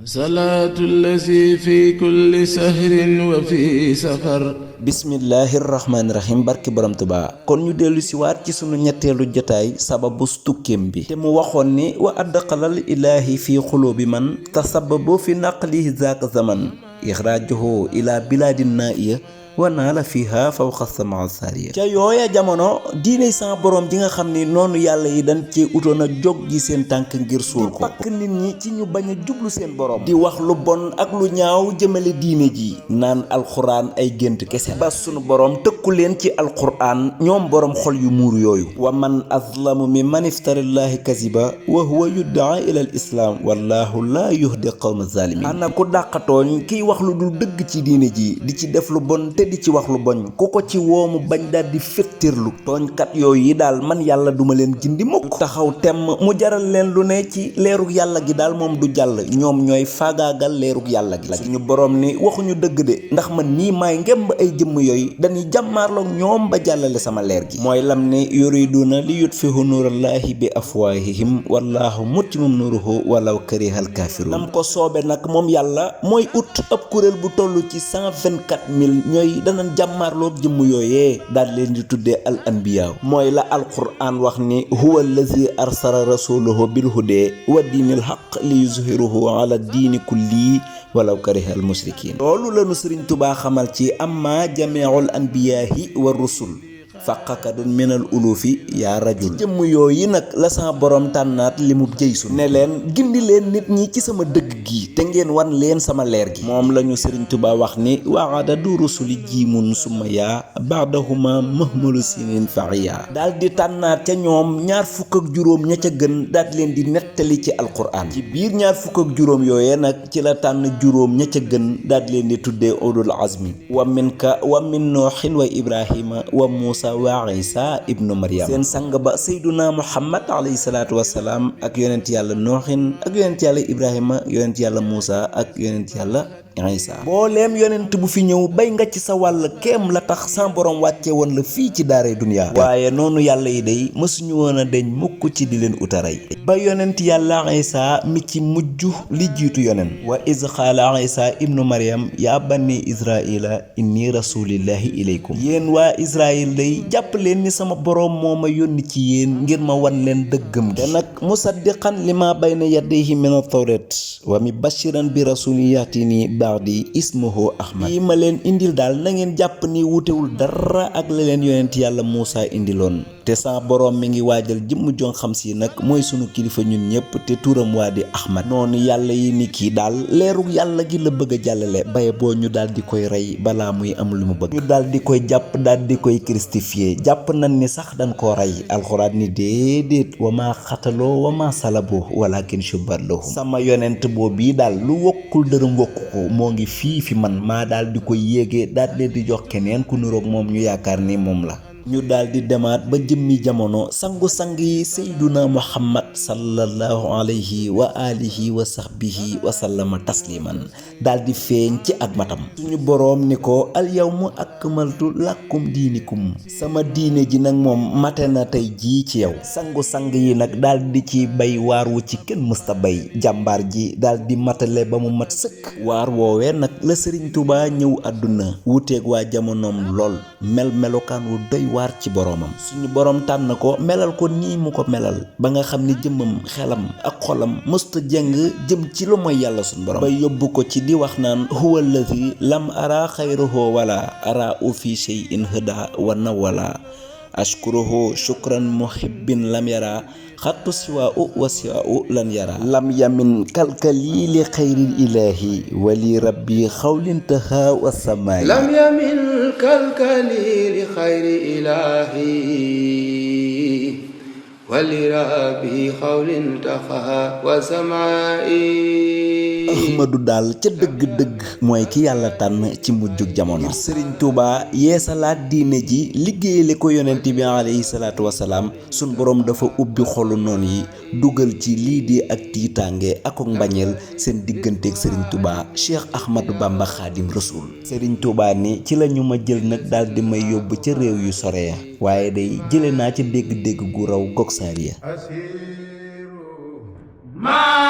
salaatu llazi fi kulli sahrin wa fi safar. bismillahi rahmaani rahim barki borom Tuubaa kon ñu dellu si waat ci sunu ñetteelu jotaay sababus tukkeem bi te mu waxoon ni wa adxalal ilaahi fi xulubi man tasababu fi naqlihi zaaka zaman ixraajuhu ila bilaadin naiya wa naala fiha fawqa samaa saariya ca yooya jamono diine sa borom ji nga xam ni noonu yàlla yi dañ cee utoon a jóg ji seen tànk ngir suul ko pakk nit ñi ci ñu bañ a jublu seen borom di wax lu bon ak lu ñaaw jëmale diine ji naan alxuraan ay gént kese ba sunu borom tëkku leen ci alxuraan ñoom borom xol yu muur yooyu wa man azlamu mimman iftarallaahi kaziba wa huwa yuddaa ila al islaam wallahu laa yuhdi qawma zalimin ana ku dàqatooñ kiy wax lu dul dëgg ci diine ji di ci def lu bon te di ci wax lu boñ ku ko ci woomu bañ daal di féttirlu tooñkat yooyu yi daal man yàlla duma leen gindi mukk taxaw temm mu jaral leen lu ne ci leerug yàlla gi daal moom du jàll ñoom ñooy faagaagal leerug yàlla gi suñu boroom ni waxuñu dëgg de ndax man nii maay ngemb ay jëmm yooyu dañuy jàmmaarloog ñoom ba jàllale sama leer gi mooy lam ne yuriduna li yutfihu nuurallaahi bi afwaahihim wallaahu mutimum nuuruhu walaw karihal kaafiruun nam ko soobe nag moom yàlla mooy ut ab kuréel bu toll ci 124 000 ñooy danañ jàmmaarloog jëmm yooyee daal leen di tuddee al anbiya mooy la alquran wax ni huwa allazi arsala rasulahu bil hudee wa diinil haq li yuzhiruhu ala diini kulli walaw kariha al mushrikin loolu lanu sëriñ tubaa xamal ci amma jamiul anbiyaahi wa rusul faqakadun minal ulufi yaa rajul jëmm yooyu nag la sa borom tànnaat li mu jëysu ne leen gindi leen nit ñi ci sama dëgg gi te ngeen wan leen sama leer gi moom lañu sëriñ Tuubaa wax ni wa adadu rusuli jiimun summa yaa baadahuma mahmalu sinin faxiya daal di tànnaat ca ñoom ñaar fukk ak juróom ña ca gën daal leen di nettali ci alquran ci biir ñaar fukk ak juróom yooyee nag ci la tànn juróom ña ca gën daal leen di tuddee ulul azmi wa minka wa min nooxin wa ibrahima wa muusa wa isa ibnu maryam seen sang ba sayduna muhammad alayhi salaatu wasalaam ak yonent yàlla nooxin ak yonent yàlla ibrahima yonent yàlla muusa ak yonent yàlla isa booleem yonent bu fi ñëw bay nga ci sa wàll kéem la tax sa borom wàcce woon la fii ci daaray duniyaa waaye noonu yàlla yi day mësuñu woon a deñ mukk ci di leen utaray ba yonent yàlla isa mi ci mujj li jiitu yonen wa iz qaala isa ibnu maryam yaa banni israila inni rasulillahi ilaykum yéen waa israil day jàpp leen ni sama boroom moo ma yónni ci yéen ngir ma wan leen dëggam gi te nag musaddiqan li ma bayna yadayhi min at-tawrat wa mubashiran bi rasulin yatini di ismuhu ahmad yi ma leen indil daal na ngeen jàpp ni wutewul dara ak la leen yonent yàlla Muusa indiloon te sa boroom mi ngi waajal jëmm jon xam si nag mooy sunu kilifa ñun ñëpp te turam waa di ahmad noonu yàlla yi ni kii daal leerug yàlla gi la bëgg a jàllale baye boo ñu daal di koy rey balaa muy am lu mu bëgg ñu daal di koy jàpp daal di koy christifié jàpp nañ ni sax dañ koo rey alxuraan ni déedéet wa maa xataloo wa maa salabo walakin shubbat lahum sama yonent boobu daal lu wokkul dërëm wokku ko moo ngi fii fi man maa daal di koy yéegee daal leen di jox keneen ku niroog moom ñu yaakaar ni moom la ñu daal di demaat ba jëmmi jamono sangu-sang yi sayduna muhammad sallallahu alayhi wa alihi wa sahbihi wa sallama tasliman daal di feeñ ci ak matam suñu boroom ni ko al yawma akmaltu lakum diinikum sama diine ji nag moom mate na tey jii ci yow sangu-sang yi nag daal di ci bay waar wu ci kenn mësta bay jàmbaar ji daal di matale ba mu mat sëkk waar woowee nag la sëriñ Tuubaa ñëw àdduna wuuteeg waa jamonoom lool melokaan wu doy waar ci boroomam suñu boroom tànn ko melal ko nii mu ko melal ba nga xam ni jëmmam xelam ak xolam mësta jeng jëm ci lu mooy yàlla suñu boroom ba yóbbu ko ci di wax naan huwa allazi lam ara xayruhu wala ara u fi shay'in hada wa nawala ashkuruhu shukran muhibbin lam yara xattu siwaa'u wa siwaa'u lan yara lam yamin kalkali li xayril ilaahi wali rabbi xawlin taha wa samaay lam yamin kalkali li xayri ilaahi wali rabbi xawlin taha wa samaay ahmadu daal ca dëgg-dëgg mooy ki yàlla tànn ci mujjug jamono sëriñ Tuubaa yeesalaat diine ji liggéeyale ko yonent bi alayhi salaatu wasalaam sun boroom dafa ubbi xolu noon yi dugal ci lii di ak tiitaange ak mbañeel seen digganteeg sëriñ Tuubaa Cheikh Ahmadou Bamba Xaadim Rasuul sëriñ Tuubaa ni ci lañu ma jël nag daal di may yóbbu ca réew yu sore ya waaye day jële naa ca dégg-dégg gu raw gog saariya ما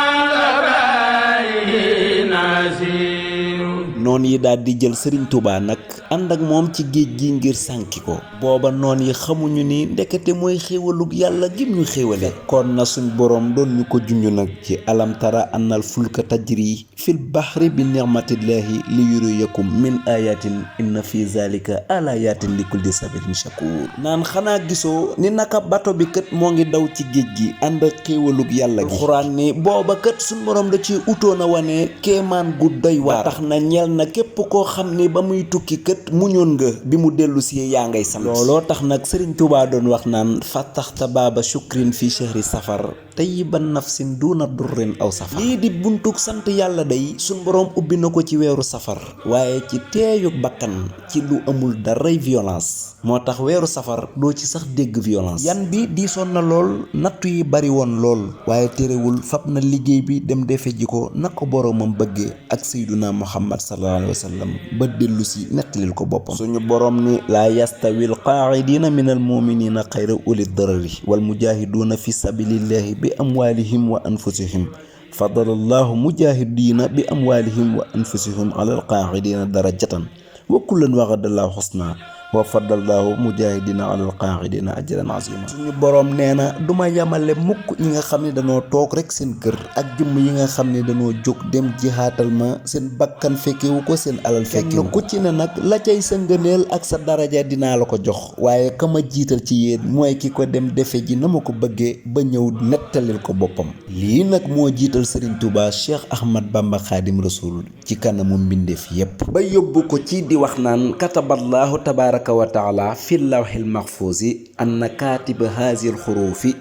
noon yi daal di jël sëriñ Tuubaa nag ànd ak moom ci géej gi ngir sànki ko. booba noon yi xamuñu ni ndekete mooy xéewalug yàlla gim ñu xéewale kon na suñ boroom doon ñu ko junj nag ci alam tara annal fulka tajri fil bahri bi ni'matillahi li yuriyakum min ayatin inna fi zalika alayatin li kulli sabirin shakur naan xanaa gisoo ni naka bato bi kët moo ngi daw ci géej gi ànd ak xéewalug yàlla gi xuraan ni booba kët suñ boroom da ci utoon a wane kéemaan gu doy waar tax na ñeel na képp koo xam ni ba muy tukki kët muñoon nga bi mu dellu si yaa ngay sant looloo tax nag sëriñ Tuubaa doon wax naan fataxta baaba shukrin fi shahri safar tayyiban nafsin duna durrin aw safar lii di buntug sant yàlla day suñ boroom ubbi na ko ci weeru safar waaye ci teeyu bakkan ci lu amul daray violence moo tax weeru safar doo ci sax dégg violence yan bi diisoon na lool nattu yi bari woon lool waaye terewul fab na liggéey bi dem defe ji ko na ko boroomam bëggee ak sayduna muhammad sallallahu alayhi wa sallam ba dellu si nettalil ko boppam suñu boroom ni laa yastawil qaa'idiina minal mu'miniina xayra uli darari wal mujaahiduuna fi sabilillahi bi amwaalihim wa anfusihim fadalallahu mujaahidiina bi amwaalihim wa anfusihim alal qaa'idiina darajatan wa kullan wa'adallahu husna wa faddallahu mujahidina alal qaaidina ajran azima suñu boroom nee na duma yamale mukk ñi nga xam ne dañoo toog rek seen kër ak jëmm yi nga xam ne dañoo jóg dem jihaatal ma seen bakkan fekkewu ko seen alal fekkewu ko ku ci ne nag la cay sa ngëneel ak sa daraja dinaa la ko jox waaye ka ma jiital ci yéen mooy ki ko dem defe ji na ma ko bëggee ba ñëw nettalil ko boppam lii nag moo jiital Sëriñ Tuubaa Cheikh Ahmad Bamba Xaadim Rasul ci kanamu mbindeef yépp ba yóbbu ko ci di wax naan kataballahu tabaaraka wa taala fi lawxil maxfuusi anna kaatiba haazil xuruufi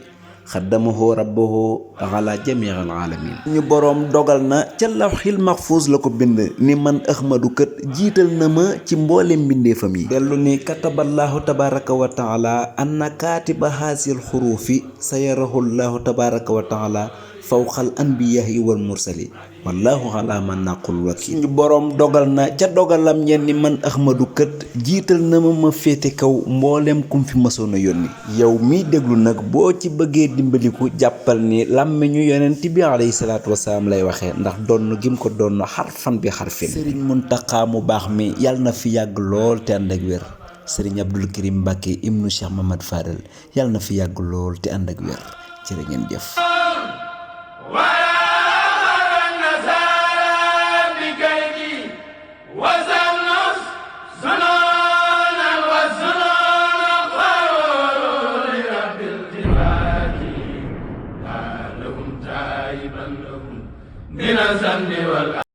xaddamahu rabbahu ala jamii al alamin ñu boroom dogal na ca lawxil maxfuus la ko bind ni man ahmadu kët jiital na ma ci mboolem mbindeefam yi dellu ni kataballahu tabaraka wa taala anna kaatiba haazil xuruufi sayarahu llahu tabaraka wa taala fawqal anbiyaa'i wal mursali wallahu ala man naqul wakil suñu boroom dogal na ca dogalam ñenn ni man ahmadu kët jiital na ma féete kaw mboolem kum fi mësoon a yónni yow miy déglu nag boo ci bëggee dimbaliku jàppal ni làmmiñu yonent bi alayhi salaatu wasalaam lay waxee ndax donn gim ko donn xarfan bi xarfin sëriñ Muntaxa mu baax mi yàlla na fi yàgg lool te ànd ak wér sëriñ Abdul Karim Mbàkke ibnu Cheikh Mamad Fadal yàlla na fi yàgg lool te ànd ak wér jërë ngeen jëf من الزن